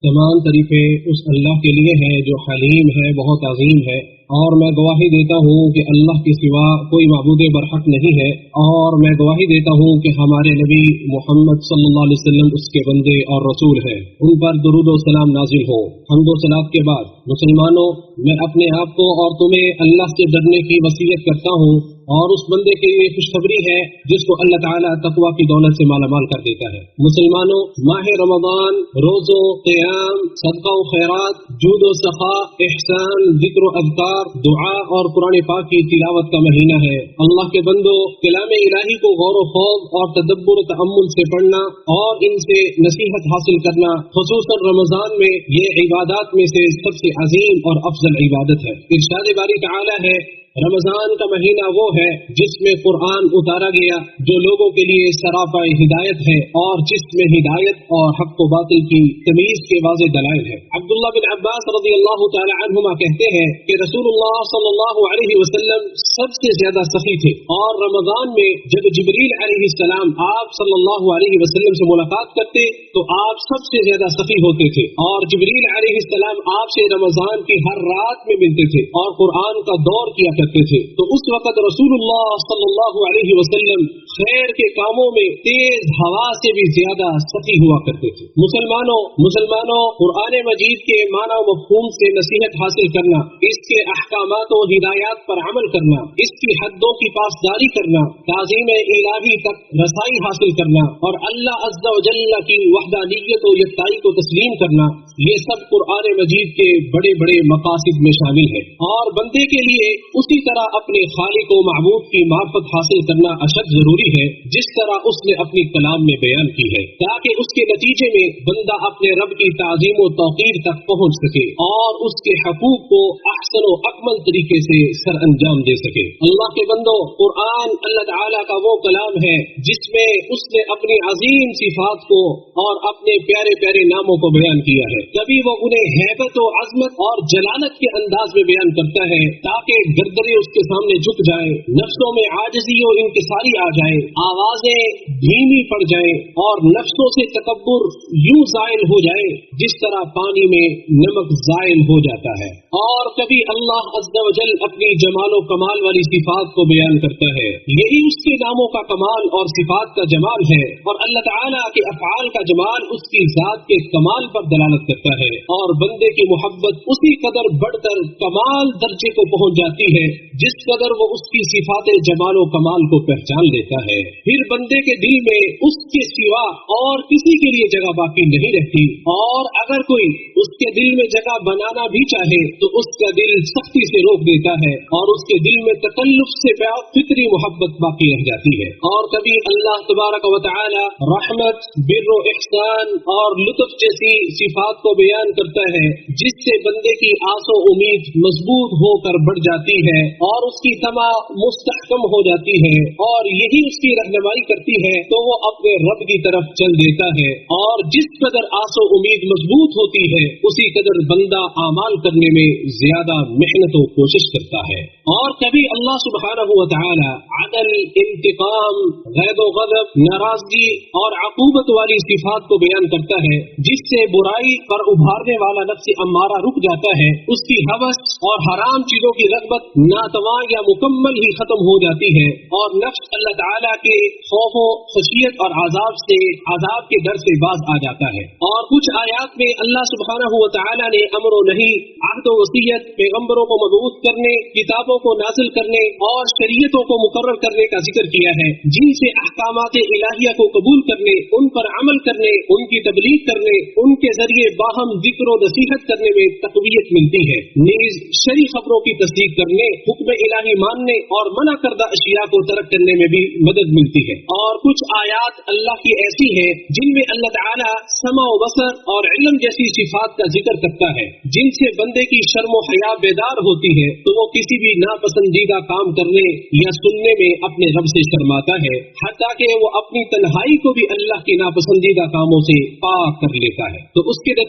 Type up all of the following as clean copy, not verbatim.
تمام تعریفیں اس اللہ کے لیے ہے جو حلیم ہے، بہت عظیم ہے، اور میں گواہی دیتا ہوں کہ اللہ کے سوا کوئی معبود برحق نہیں ہے، اور میں گواہی دیتا ہوں کہ ہمارے نبی محمد صلی اللہ علیہ وسلم اس کے بندے اور رسول ہیں، ان پر درود و سلام نازل ہو۔ حمد و صلات کے بعد مسلمانوں، میں اپنے آپ کو اور تمہیں اللہ سے ڈرنے کی وصیت کرتا ہوں، اور اس بندے کے لیے خوشخبری ہے جس کو اللہ تعالیٰ تقوی کی دولت سے مالا مال کر دیتا ہے۔ مسلمانوں، ماہ رمضان روز و قیام، صدقہ و خیرات، جود و سخا، احسان، ذکر و اذکار، دعا اور قرآن پاک کی تلاوت کا مہینہ ہے۔ اللہ کے بندو، کلام الہی کو غور و خوض اور تدبر و تأمل سے پڑھنا اور ان سے نصیحت حاصل کرنا، خصوصاً رمضان میں، یہ عبادات میں سے سب سے عظیم اور افضل عبادت ہے۔ ارشاد باری تعالیٰ ہے، رمضان کا مہینہ وہ ہے جس میں قرآن اتارا گیا، جو لوگوں کے لیے سراپا ہدایت ہے اور جس میں ہدایت اور حق و باطل کی تمیز کے واضح دلائل ہے۔ عبداللہ بن عباس رضی اللہ تعالی عنہما کہتے ہیں کہ رسول اللہ صلی اللہ علیہ وسلم سب سے زیادہ سخی تھے، اور رمضان میں جب جبریل علیہ السلام آپ صلی اللہ علیہ وسلم سے ملاقات کرتے تو آپ سب سے زیادہ سخی ہوتے تھے، اور جبریل علیہ السلام آپ سے رمضان کی ہر رات میں ملتے تھے اور قرآن کا دور کیا کرتے تھے۔ تو اس وقت رسول اللہ صلی اللہ علیہ وسلم خیر کے کاموں میں تیز ہوا سے بھی زیادہ سخی ہوا کرتے تھے۔ مسلمانوں، قرآن مجید کے معنی و مفہوم سے نصیحت حاصل کرنا، اس کے احکامات و ہدایات پر عمل کرنا، اس کی حدوں کی پاسداری کرنا، تعظیم الہی تک رسائی حاصل کرنا، اور اللہ عز و جل کی وحدانیت و یکتائی کو تسلیم کرنا، یہ سب قرآن مجید کے بڑے بڑے مقاصد میں شامل ہے۔ اور بندے کے لیے اسی طرح اپنے خالق و معبود کی معرفت حاصل کرنا اشد ضروری ہے، جس طرح اس نے اپنی کلام میں بیان کی ہے، تاکہ اس کے نتیجے میں بندہ اپنے رب کی تعظیم و توقیر تک پہنچ سکے اور اس کے حقوق کو احسن و اکمل طریقے سے سر انجام دے سکے۔ اللہ کے بندو، قرآن اللہ تعالیٰ کا وہ کلام ہے جس میں اس نے اپنی عظیم صفات کو اور اپنے پیارے پیارے ناموں کو بیان کیا ہے۔ کبھی وہ انہیں ہیبت و عظمت اور جلالت کے انداز میں بیان کرتا ہے تاکہ گردنیں اس کے سامنے جھک جائیں، نفسوں میں عاجزی و انکساری آ جائے، آوازیں دھیمی پڑ جائیں اور نفسوں سے تکبر یوں زائل ہو جائے جس طرح پانی میں نمک زائل ہو جاتا ہے۔ اور کبھی اللہ عز و جل اپنی جمال و کمال والی صفات کو بیان کرتا ہے، یہی اس کے ناموں کا کمال اور صفات کا جمال ہے، اور اللہ تعالیٰ کے افعال کا جمال اس کی ذات کے کمال پر دلالت کرتا ہے، اور بندے کی محبت اسی قدر بڑھ کر کمال درجے کو پہنچ جاتی ہے جس قدر وہ اس کی صفات جمال و کمال کو پہچان لیتا ہے۔ پھر بندے کے دل میں اس کے سوا اور کسی کے لیے جگہ باقی نہیں رہتی، اور اگر کوئی اس کے دل میں جگہ بنانا بھی چاہے تو اس کا دل سختی سے روک دیتا ہے، اور اس کے دل میں تکلف سے فطری محبت باقی رہ جاتی ہے۔ اور کبھی اللہ تبارک و تعالی رحمت، بر و احسان اور لطف جیسی صفات کو بیان کرتا ہے، جس سے بندے کی آس و امید مضبوط ہو کر بڑھ جاتی ہے اور اس کی تما مستحکم ہو جاتی ہے، اور یہی اس کی رہنمائی کرتی ہے تو وہ اپنے رب کی طرف چل دیتا ہے۔ اور جس قدر آس و امید مضبوط ہوتی ہے اسی قدر بندہ اعمال کرنے میں زیادہ محنت و کوشش کرتا ہے۔ اور کبھی اللہ سبحانہ و تعالی عدل، انتقام، غضب و غضب، ناراضگی اور عقوبت والی صفات کو بیان کرتا ہے، جس سے برائی پر ابھارنے والا نفس امارہ رک جاتا ہے، اس کی ہوس اور حرام چیزوں کی رغبت ناتواں یا مکمل ہی ختم ہو جاتی ہے، اور نفس اللہ تعالیٰ کے خوف و خشیت اور عذاب کے ڈر سے باز آ جاتا ہے۔ اور کچھ آیات میں اللہ سبحانہ و تعالیٰ نے امر و نہی، عہد و وصیت، پیغمبروں کو مبعوث کرنے، کتابوں کو نازل کرنے اور شریعتوں کو مقرر کرنے کا ذکر کیا ہے، جن سے احکامات الہیہ کو قبول کرنے، ان پر عمل کرنے، ان کی تبلیغ کرنے، ان کے ذریعے باہم ذکر و نصیحت کرنے میں تقویت ملتی ہے، نیز شرعی خبروں کی تصدیق کرنے، حکم الہی ماننے اور منع کردہ اشیاء کو ترک کرنے میں بھی مدد ملتی ہے۔ اور کچھ آیات اللہ کی ایسی ہیں جن میں اللہ تعالیٰ سمع و بصر اور علم جیسی صفات کا ذکر کرتا ہے، جن سے بندے کی شرم و حیا بیدار ہوتی ہے تو وہ کسی بھی ناپسندیدہ کام کرنے یا سننے میں اپنے رب سے شرماتا ہے، حتیٰ کہ وہ اپنی تنہائی کو بھی اللہ کی ناپسندیدہ کاموں سے پاک کر لیتا ہے۔ تو اس کے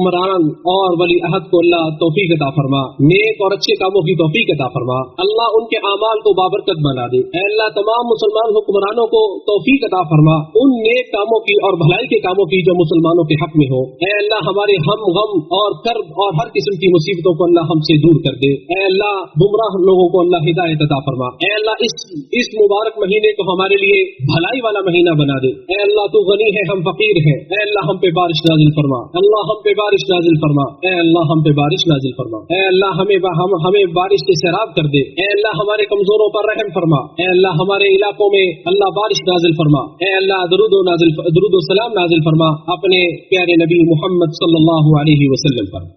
حکمران اور ولی عہد کو اللہ توفیق عطا فرما، نیک اور اچھے کاموں کی توفیق عطا فرما، اللہ ان کے اعمال کو بابرکت بنا دے، اے اللہ تمام مسلمان حکمرانوں کو توفیق عطا فرما ان نیک کاموں کی اور بھلائی کے کاموں کی جو مسلمانوں کے حق میں ہو، اے اللہ ہمارے ہم غم اور کرب اور ہر قسم کی مصیبتوں کو اللہ ہم سے دور کر دے، اے اللہ گمراہ لوگوں کو اللہ ہدایت عطا فرما، اے اللہ اس مبارک مہینے کو ہمارے لیے بھلائی والا مہینہ بنا دے، اے اللہ تو غنی ہے ہم فقیر ہیں، اے اللہ ہم پہ بارش نازل فرما، اللہ ہم پہ بارش نازل فرما، اے اللہ ہم پہ بارش نازل فرما، اے اللہ ہمیں بارش سے سیراب کر دے، اے اللہ ہمارے کمزوروں پر رحم فرما، اے اللہ ہمارے علاقوں میں اللہ بارش نازل فرما، اے اللہ درود و سلام نازل فرما اپنے پیارے نبی محمد صلی اللہ علیہ وسلم پر۔